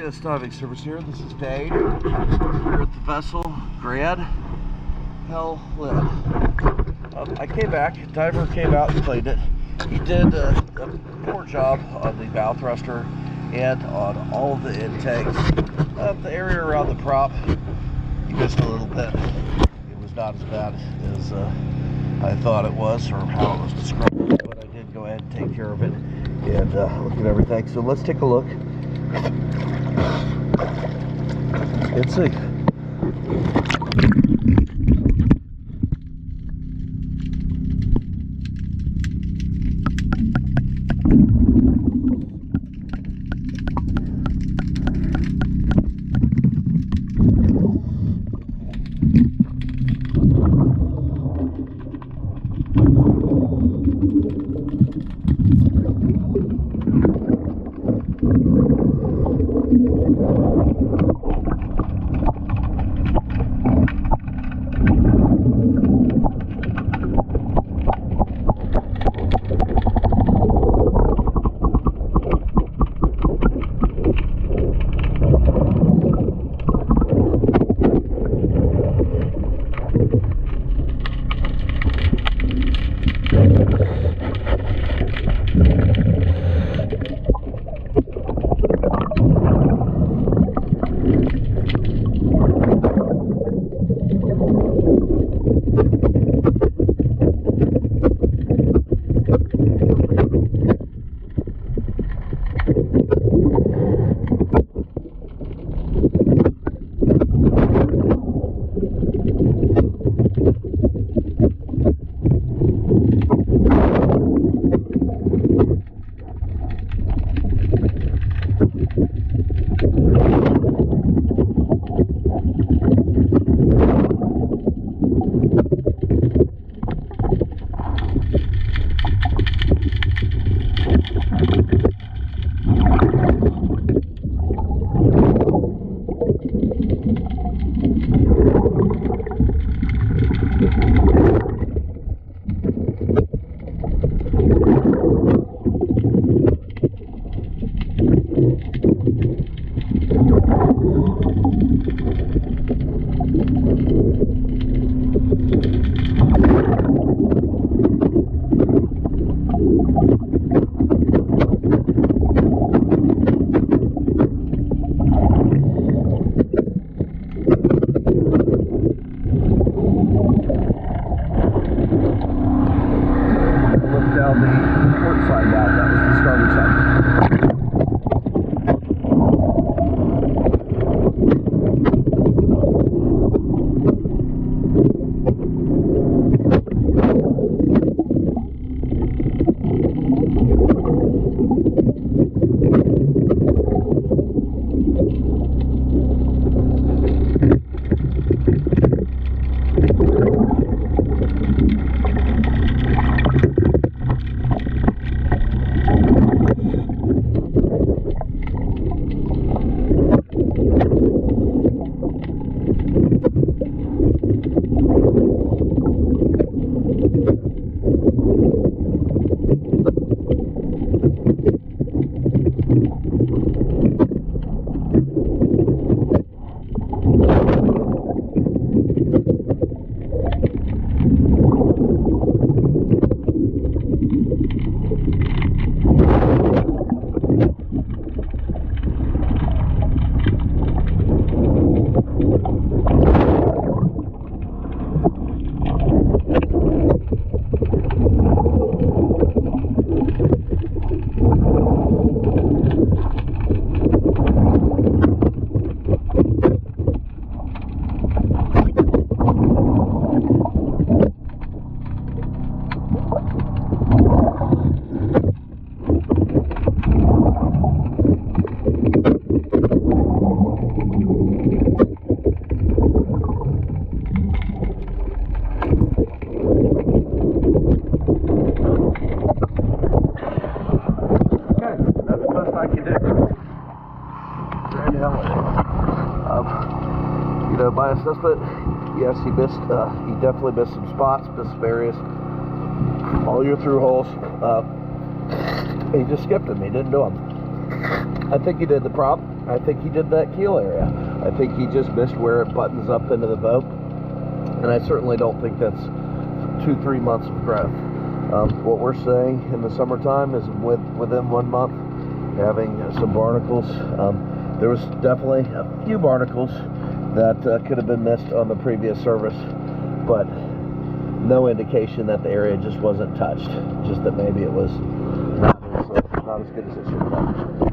Yes, diving service here. This is Dane. We're at the vessel Gran Hel Lyn. I came back. Diver came out and cleaned it. He did a poor job on the bow thruster and on all of the intakes. The area around the prop, he missed a little bit. It was not as bad as I thought it was, or how it was described, but I did go ahead and take care of it and look at everything. So let's take a look and see. Down the port side now, that was the starboard side. You know, my assessment, yes, he definitely missed some spots, missed some areas. All your through holes, he just skipped them. He didn't do them. I think he did the prop. I think he did that keel area. I think he just missed where it buttons up into the boat. And I certainly don't think that's 2-3 months of growth. What we're saying in the summertime is within 1 month, having some barnacles. There was definitely a few barnacles that could have been missed on the previous service, but no indication that the area just wasn't touched. Just that maybe it was not as good as it should have been.